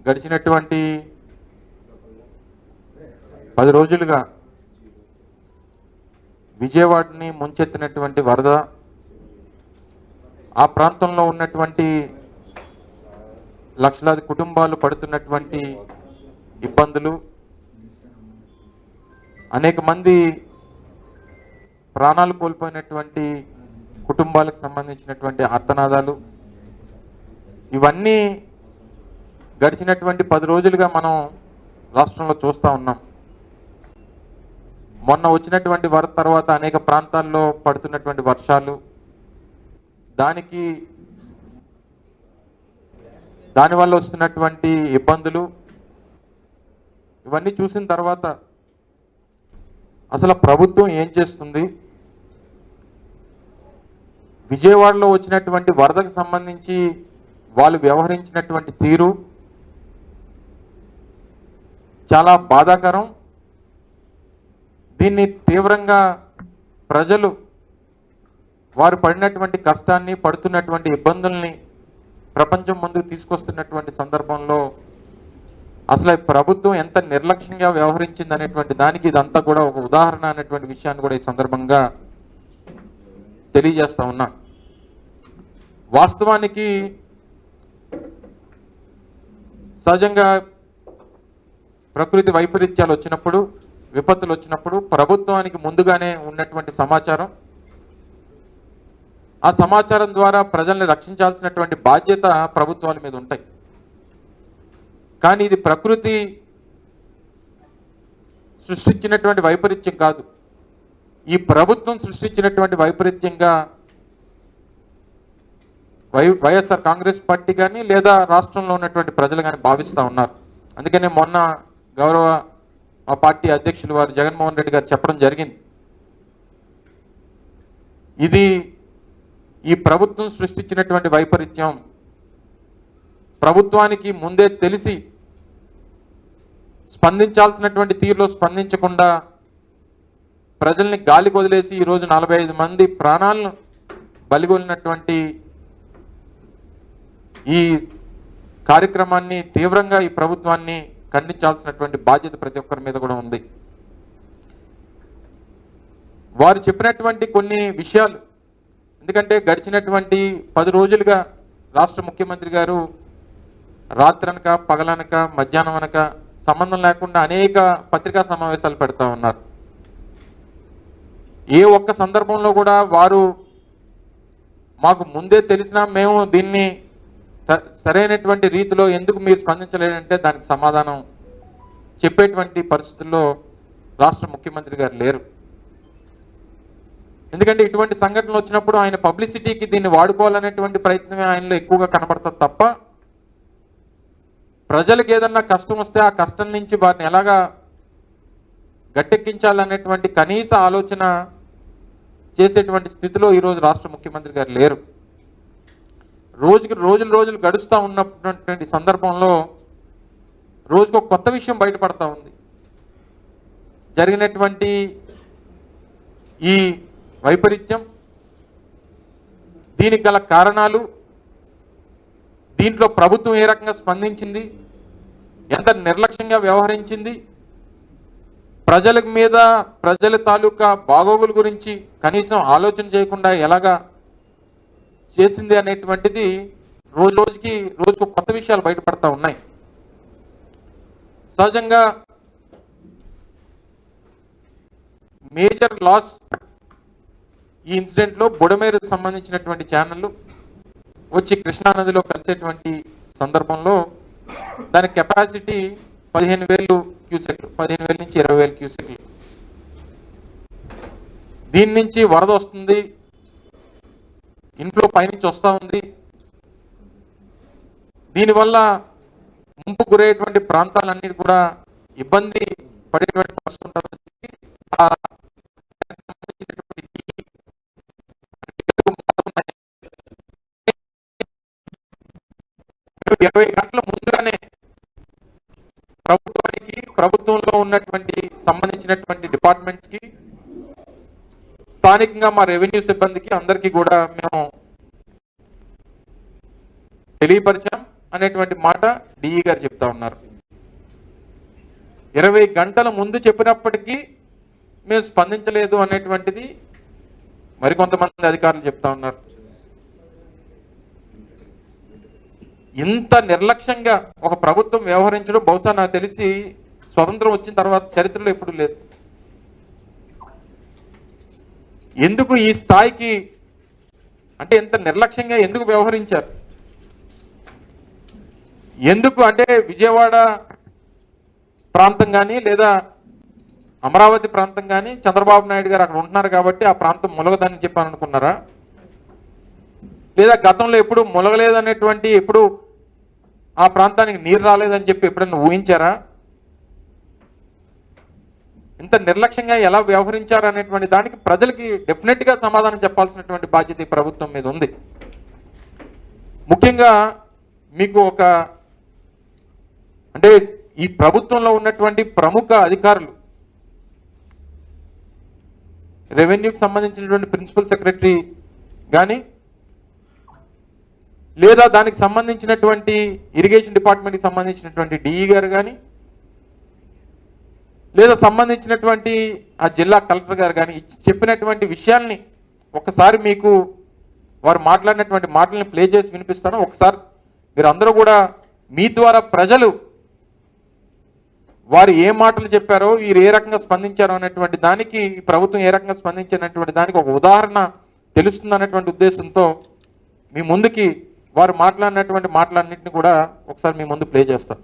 గడిచినటువంటి 10 రోజులుగా విజయవాడని ముంచెత్తినటువంటి వరద, ఆ ప్రాంతంలో ఉన్నటువంటి లక్షలాది కుటుంబాలు పడుతున్నటువంటి ఇబ్బందులు, అనేక మంది ప్రాణాలు కోల్పోయినటువంటి కుటుంబాలకు సంబంధించినటువంటి ఆర్తనాదాలు, ఇవన్నీ గడిచినటువంటి 10 రోజులుగా మనం రాష్ట్రంలో చూస్తూ ఉన్నాం. మొన్న వచ్చినటువంటి వరద తర్వాత అనేక ప్రాంతాల్లో పడుతున్నటువంటి వర్షాలు, దానివల్ల వస్తున్నటువంటి ఇబ్బందులు, ఇవన్నీ చూసిన తర్వాత అసలు ప్రభుత్వం ఏం చేస్తుంది, విజయవాడలో వచ్చినటువంటి వరదకు సంబంధించి వాళ్ళు వ్యవహరించినటువంటి తీరు చాలా బాధాకరం. దీన్ని తీవ్రంగా ప్రజలు వారు పడినటువంటి కష్టాన్ని, పడుతున్నటువంటి ఇబ్బందుల్ని ప్రపంచం ముందుకు తీసుకొస్తున్నటువంటి సందర్భంలో అసలు ప్రభుత్వం ఎంత నిర్లక్ష్యంగా వ్యవహరించింది అనేటువంటి దానికి ఇదంతా కూడా ఒక ఉదాహరణ అనేటువంటి విషయాన్ని కూడా ఈ సందర్భంగా తెలియజేస్తా ఉన్నా. వాస్తవానికి సహజంగా ప్రకృతి వైపరీత్యాలు వచ్చినప్పుడు, విపత్తులు వచ్చినప్పుడు ప్రభుత్వానికి ముందుగానే ఉన్నటువంటి సమాచారం, ఆ సమాచారం ద్వారా ప్రజల్ని రక్షించాల్సినటువంటి బాధ్యత ప్రభుత్వాల మీద ఉంటాయి. కానీ ఇది ప్రకృతి సృష్టించినటువంటి వైపరీత్యం కాదు, ఈ ప్రభుత్వం సృష్టించినటువంటి వైపరీత్యంగా వైఎస్ఆర్ కాంగ్రెస్ పార్టీ కానీ లేదా రాష్ట్రంలో ఉన్నటువంటి ప్రజలు కానీ భావిస్తూ ఉన్నారు. అందుకనే మొన్న గౌరవ మా పార్టీ అధ్యక్షులు వారు జగన్మోహన్ రెడ్డి గారు చెప్పడం జరిగింది, ఇది ఈ ప్రభుత్వం సృష్టించినటువంటి వైపరీత్యం. ప్రభుత్వానికి ముందే తెలిసి స్పందించాల్సినటువంటి తీరులో స్పందించకుండా ప్రజల్ని గాలికి వదిలేసి ఈరోజు 45 మంది ప్రాణాలను బలిగొలినటువంటి ఈ కార్యక్రమాన్ని తీవ్రంగా ఈ ప్రభుత్వాన్ని ఖండించాల్సినటువంటి బాధ్యత ప్రతి ఒక్కరి మీద కూడా ఉంది. వారు చెప్పినటువంటి కొన్ని విషయాలు, ఎందుకంటే గడిచినటువంటి 10 రోజులుగా రాష్ట్ర ముఖ్యమంత్రి గారు రాత్రనక, పగలనక, మధ్యాహ్నం అనక సంబంధం లేకుండా అనేక పత్రికా సమావేశాలు పెడతా ఉన్నారు. ఏ ఒక్క సందర్భంలో కూడా వారు మాకు ముందే తెలిసినా మేము దీన్ని సరైనటువంటి రీతిలో ఎందుకు మీరు స్పందించలేదంటే దానికి సమాధానం చెప్పేటువంటి పరిస్థితుల్లో రాష్ట్ర ముఖ్యమంత్రి గారు లేరు. ఎందుకంటే ఇటువంటి సంఘటనలు వచ్చినప్పుడు ఆయన పబ్లిసిటీకి దీన్ని వాడుకోవాలనేటువంటి ప్రయత్నమే ఆయనలో ఎక్కువగా కనబడుతుంది తప్ప, ప్రజలకు ఏదన్నా కష్టం వస్తే ఆ కష్టం నుంచి వారిని ఎలాగా గట్టెక్కించాలనేటువంటి కనీస ఆలోచన చేసేటువంటి స్థితిలో ఈరోజు రాష్ట్ర ముఖ్యమంత్రి గారు లేరు. రోజులు గడుస్తూ ఉన్నటువంటి సందర్భంలో రోజుకు ఒక కొత్త విషయం బయటపడతా ఉంది. జరిగినటువంటి ఈ వైపరీత్యం, దీనికి గల కారణాలు, దీంట్లో ప్రభుత్వం ఏ రకంగా స్పందించింది, ఎంత నిర్లక్ష్యంగా వ్యవహరించింది, ప్రజల మీద ప్రజల తాలూకా బాగోగుల గురించి కనీసం ఆలోచన చేయకుండా ఎలాగా చేసింది అనేటువంటిది రోజుకు కొత్త విషయాలు బయటపడతా ఉన్నాయి. సహజంగా మేజర్ లాస్ ఈ ఇన్సిడెంట్లో బుడమేరుకు సంబంధించినటువంటి ఛానళ్ళు వచ్చి కృష్ణానదిలో కలిసేటువంటి సందర్భంలో దాని కెపాసిటీ 15,000 క్యూసెక్లు, 15,000 నుంచి 20,000 క్యూసెక్లు. దీని నుంచి వరద వస్తుంది, ఇన్ఫ్లో పైనుంచి వస్తూ ఉంది. దీనివల్ల ముంపు గురయ్యేటువంటి ప్రాంతాలన్నీ కూడా ఇబ్బంది పడేటువంటి పరిస్థితి ఉంటుందని చెప్పి 20 గంటల ముందుగానే ప్రభుత్వంలో ఉన్నటువంటి సంబంధించినటువంటి డిపార్ట్మెంట్స్ కి, స్థానికంగా మా రెవెన్యూ సిబ్బందికి అందరికీ కూడా మేము తెలియపరిచాం. అనేటువంటి మాట డిఈ గారు చెప్తా ఉన్నారు. 20 గంటల ముందు చెప్పినప్పటికీ మేము స్పందించలేదు అనేటువంటిది మరికొంతమంది అధికారులు చెప్తా ఉన్నారు. ఇంత నిర్లక్ష్యంగా ఒక ప్రభుత్వం వ్యవహరించడం బహుశా నాకు తెలిసి స్వతంత్రం వచ్చిన తర్వాత చరిత్రలో ఎప్పుడు లేదు. ఎందుకు ఈ స్థాయికి అంటే ఇంత నిర్లక్ష్యంగా ఎందుకు వ్యవహరించారు? ఎందుకు అంటే విజయవాడ ప్రాంతం కానీ లేదా అమరావతి ప్రాంతం కానీ చంద్రబాబు నాయుడు గారు అక్కడ ఉంటున్నారు కాబట్టి ఆ ప్రాంతం మొలగదని చెప్పాను అనుకున్నారా? లేదా గతంలో ఎప్పుడు మొలగలేదనేటువంటి ఎప్పుడు ఆ ప్రాంతానికి నీరు రాలేదని చెప్పి ఎప్పుడన్నా ఊహించారా? ఇంత నిర్లక్ష్యంగా ఎలా వ్యవహరించారు అనేటువంటి దానికి ప్రజలకి డెఫినెట్గా సమాధానం చెప్పాల్సినటువంటి బాధ్యత ఈ ప్రభుత్వం మీద ఉంది. ముఖ్యంగా మీకు ఒక అంటే ఈ ప్రభుత్వంలో ఉన్నటువంటి ప్రముఖ అధికారులు, రెవెన్యూకి సంబంధించినటువంటి ప్రిన్సిపల్ సెక్రటరీ కానీ లేదా దానికి సంబంధించినటువంటి ఇరిగేషన్ డిపార్ట్మెంట్కి సంబంధించినటువంటి డిఈ గారు కానీ లేదా సంబంధించినటువంటి ఆ జిల్లా కలెక్టర్ గారు కానీ చెప్పినటువంటి విషయాల్ని ఒకసారి మీకు వారు మాట్లాడినటువంటి మాటల్ని ప్లే చేసి వినిపిస్తాను. ఒకసారి మీరు అందరూ కూడా మీ ద్వారా ప్రజలు వారు ఏ మాటలు చెప్పారో, వీరు ఏ రకంగా స్పందించారో అనేటువంటి దానికి, ఈ ప్రభుత్వం ఏ రకంగా స్పందించినటువంటి దానికి ఒక ఉదాహరణ తెలుస్తుంది అనేటువంటి ఉద్దేశంతో మీ ముందుకి వారు మాట్లాడినటువంటి మాటలన్నింటినీ కూడా ఒకసారి మీ ముందు ప్లే చేస్తాను.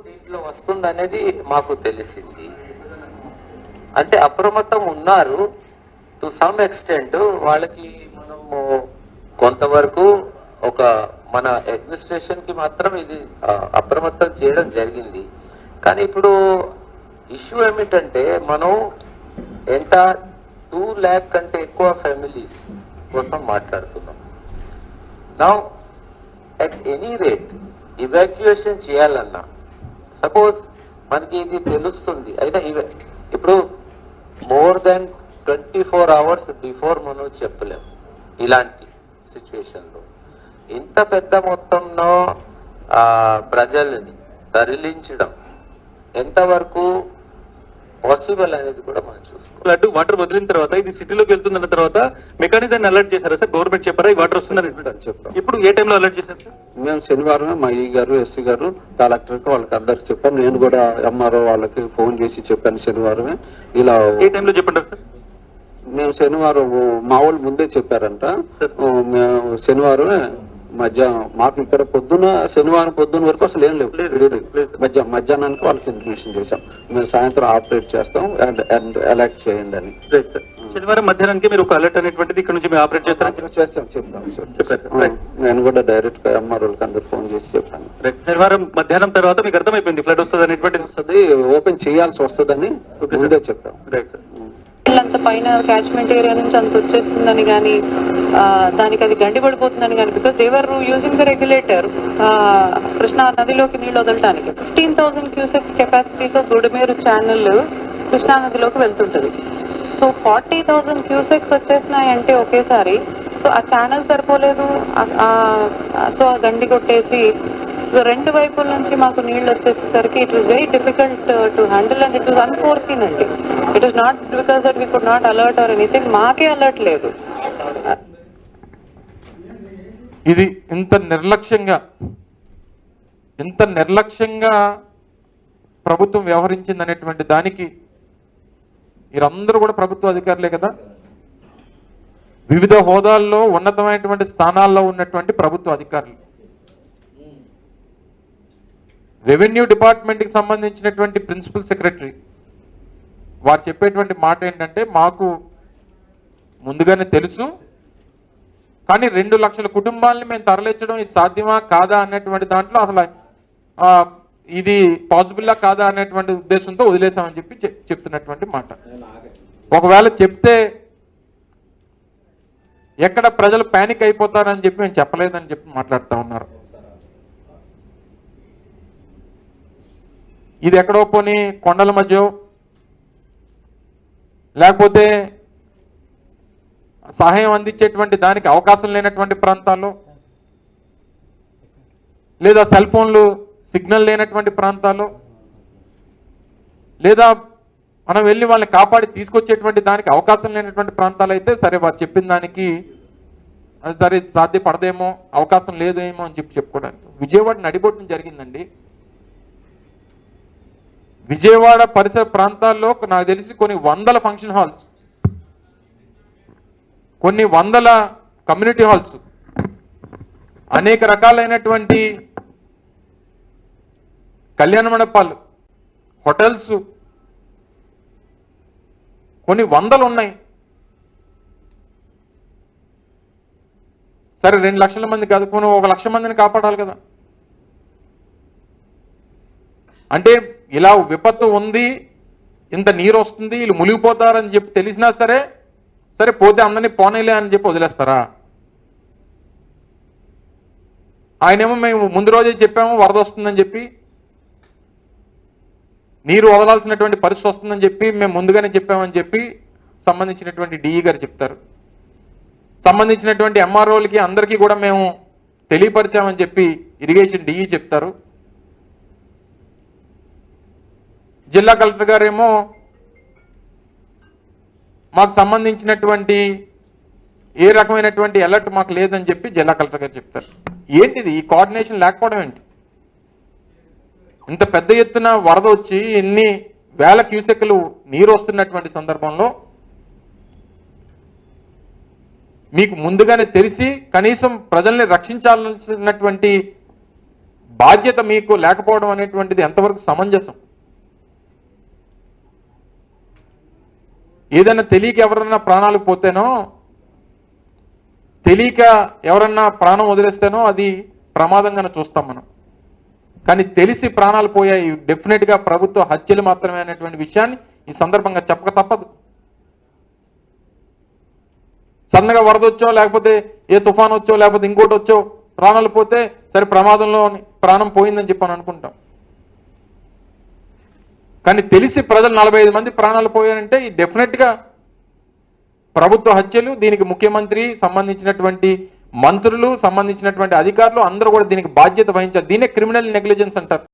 దీంట్లో వస్తుందనేది మాకు తెలిసింది. అంటే అప్రమత్తం ఉన్నారు టు సమ్ ఎక్స్టెంట్. వాళ్ళకి మనము కొంతవరకు ఒక మన అడ్మినిస్ట్రేషన్ కి మాత్రం ఇది అప్రమత్తం చేయడం జరిగింది. కానీ ఇప్పుడు ఇష్యూ ఏమిటంటే మనం ఎంత 2 lakh కంటే ఎక్కువ ఫ్యామిలీస్ కోసం మాట్లాడుతున్నాం. Now at any rate evacuation చేయాలన్నా సపోజ్ మనకి ఇది తెలుస్తుంది అయితే ఇప్పుడు మోర్ దెన్ 24 hours బిఫోర్ మనం చెప్పలేం. ఇలాంటి సిచ్యువేషన్లో ఇంత పెద్ద మొత్తంలో ప్రజల్ని తరలించడం ఎంతవరకు పాసిబుల్ అనేది కూడా మనం చూసుకోవాలి. వాటర్ వదిలిన తర్వాత ఇది సిటీలోకి వెళ్తుందన్న తర్వాత మెకానిజాన్ని అలర్ట్ చేశారా సార్? గవర్నమెంట్ చెప్పారా ఈ వాటర్ వస్తుందని చెప్పారు. ఇప్పుడు ఏ టైంలో అలర్ట్ చేశారు సార్? మేము శనివారం మా ఈ గారు ఎస్సీ గారు కలెక్టర్కి వాళ్ళకి అందరికి చెప్పాను. నేను కూడా ఎంఆర్ఓ వాళ్ళకి ఫోన్ చేసి చెప్పాను శనివారమే. ఇలా ఏ టైంలో చెప్పంటారు సార్? మేము శనివారం మా వాళ్ళు ముందే చెప్పారంట. మేము శనివారమే మధ్యాహ్నం మాకు ఇక్కడ పొద్దున శనివారం పొద్దున్న వరకు అసలు ఏం లేవు. మధ్యాహ్నానికి వాళ్ళకి ఇన్ఫర్మేషన్ చేశాం మేము సాయంత్రం ఆపరేట్ చేస్తాం అండ్ అలర్ట్ చేయండి అని. శనివారం మధ్యాహ్నానికి మీరు ఒక అలర్ట్ అనేటువంటిది ఇక్కడ నుంచి మేము ఆపరేట్ చేస్తాం చెప్తాం. నేను కూడా డైరెక్ట్ గా ఎంఆర్ఓకి అందరు ఫోన్ చేసి చెప్పాను. శనివారం మధ్యాహ్నం తర్వాత మీకు అర్థమైపోయింది ఫ్లడ్ వస్తుంది అనేటువంటిది వస్తుంది, ఓపెన్ చేయాల్సి వస్తుందని ముందే చెప్పాం. అంత పైన క్యాచ్మెంట్ ఏరియా నుంచి అంత వచ్చేస్తుందని కానీ దానికి అది గండి పడిపోతుందని కానీ because they're using the regulator Krishna నదిలోకి నీళ్ళు వదలటానికి 15,000 క్యూసెక్స్ కెపాసిటీతో బుడమేరు ఛానల్ కృష్ణా నదిలోకి వెళ్తుంటది. సో 40,000 క్యూసెక్స్ వచ్చేసినాయంటే ఒకేసారి. సో ఆ ఛానల్ సరిపోలేదు. సో ఆ గండి కొట్టేసి రెండు వైపుల నుంచి మాకు నీళ్ళు వచ్చేసరికి it was very difficult to handle and it was unforeseen అండి. It was not because that we could not alert or anything. మాకే అలర్ట్ లేదు. ఇది ఇంత నిర్లక్ష్యంగా ప్రభుత్వం వ్యవహరించింది అనేటువంటి దానికి మీరందరూ కూడా ప్రభుత్వ అధికారులే కదా, వివిధ హోదాల్లో ఉన్నతమైనటువంటి స్థానాల్లో ఉన్నటువంటి ప్రభుత్వ అధికారులు. రెవెన్యూ డిపార్ట్మెంట్కి సంబంధించినటువంటి ప్రిన్సిపల్ సెక్రటరీ వారు చెప్పేటువంటి మాట ఏంటంటే మాకు ముందుగానే తెలుసు, కానీ 2 లక్షల కుటుంబాలని మేము తరలించడం ఇది సాధ్యమా కాదా అనేటువంటి దాంట్లో అసలు ఇది పాసిబుల్లా కాదా అనేటువంటి ఉద్దేశంతో వదిలేసామని చెప్పి చెప్తున్నటువంటి మాట. ఒకవేళ చెప్తే ఎక్కడ ప్రజలు ప్యానిక్ అయిపోతారని చెప్పి మేము చెప్పలేదని చెప్పి మాట్లాడుతూ ఉన్నారు. ఇది ఎక్కడో పోనీ కొండల మధ్య లేకపోతే సహాయం అందించేటువంటి దానికి అవకాశం లేనటువంటి ప్రాంతాల్లో, లేదా సెల్ ఫోన్లు సిగ్నల్ లేనటువంటి ప్రాంతాల్లో, లేదా మనం వెళ్ళి వాళ్ళని కాపాడి తీసుకొచ్చేటువంటి దానికి అవకాశం లేనటువంటి ప్రాంతాలు అయితే సరే వారు చెప్పిన దానికి అది సరే సాధ్యపడదేమో, అవకాశం లేదేమో అని చెప్పుకోవడానికి. విజయవాడ నడిబొట్టున జరిగిందండి. విజయవాడ పరిసర ప్రాంతాల్లో నాకు తెలిసి కొన్ని వందల ఫంక్షన్ హాల్స్, కొన్ని వందల కమ్యూనిటీ హాల్స్, అనేక రకాలైనటువంటి కళ్యాణ మండపాలు, హోటల్స్ కొన్ని వందలు ఉన్నాయి. సరే 2 లక్షల మంది కాదు, కొన్ని 1 లక్ష మందిని కాపాడాలి కదా. అంటే ఇలా విపత్తు ఉంది, ఇంత నీరు వస్తుంది, వీళ్ళు మునిగిపోతారని చెప్పి తెలిసినా సరే సరే పోతే అందరినీ పోనేలే అని చెప్పి వదిలేస్తారా? ఆయనేమో మేము ముందు రోజే చెప్పాము వరద వస్తుందని చెప్పి, నీరు వదలాల్సినటువంటి పరిస్థితి వస్తుందని చెప్పి మేము ముందుగానే చెప్పామని చెప్పి సంబంధించినటువంటి డిఈ గారు చెప్తారు. సంబంధించినటువంటి ఎంఆర్ఓలకి అందరికీ కూడా మేము తెలియపరిచామని చెప్పి ఇరిగేషన్ డిఈ చెప్తారు. జిల్లా కలెక్టర్ గారేమో మాకు సంబంధించినటువంటి ఏ రకమైనటువంటి అలర్ట్ మాకు లేదని చెప్పి జిల్లా కలెక్టర్ గారు చెప్తారు. ఏంటిది ఈ కోఆర్డినేషన్ లేకపోవడం ఏంటి? ఇంత పెద్ద ఎత్తున వరద వచ్చి ఎన్ని వేల క్యూసెక్లు నీరు వస్తున్నటువంటి సందర్భంలో మీకు ముందుగానే తెలిసి కనీసం ప్రజల్ని రక్షించాల్సినటువంటి బాధ్యత మీకు లేకపోవడం అనేటువంటిది ఎంతవరకు సమంజసం? ఏదైనా తెలియక ఎవరన్నా ప్రాణాలు పోతేనో, తెలియక ఎవరన్నా ప్రాణం వదిలేస్తేనో అది ప్రమాదంగానే చూస్తాం మనం. కానీ తెలిసి ప్రాణాలు పోయాయి, డెఫినెట్గా ప్రభుత్వ హత్యలు మాత్రమే అనేటువంటి విషయాన్ని ఈ సందర్భంగా చెప్పక తప్పదు. సన్నగా వరద వచ్చో, లేకపోతే ఏ తుఫాన్ వచ్చో, లేకపోతే ఇంకోటి వచ్చో ప్రాణాలు పోతే సరే ప్రమాదంలో ప్రాణం పోయిందని చెప్పని అనుకుంటాం. కానీ తెలిసి ప్రజలు 45 మంది ప్రాణాలు పోయారంటే ఈ డెఫినెట్గా ప్రభుత్వ హత్యలు. దీనికి ముఖ్యమంత్రి, సంబంధించినటువంటి మంత్రులు, సంబంధించినటువంటి అధికారులు అందరూ కూడా దీనికి బాధ్యత వహించారు. దీన్నే క్రిమినల్ నెగ్లిజెన్స్ అంటారు.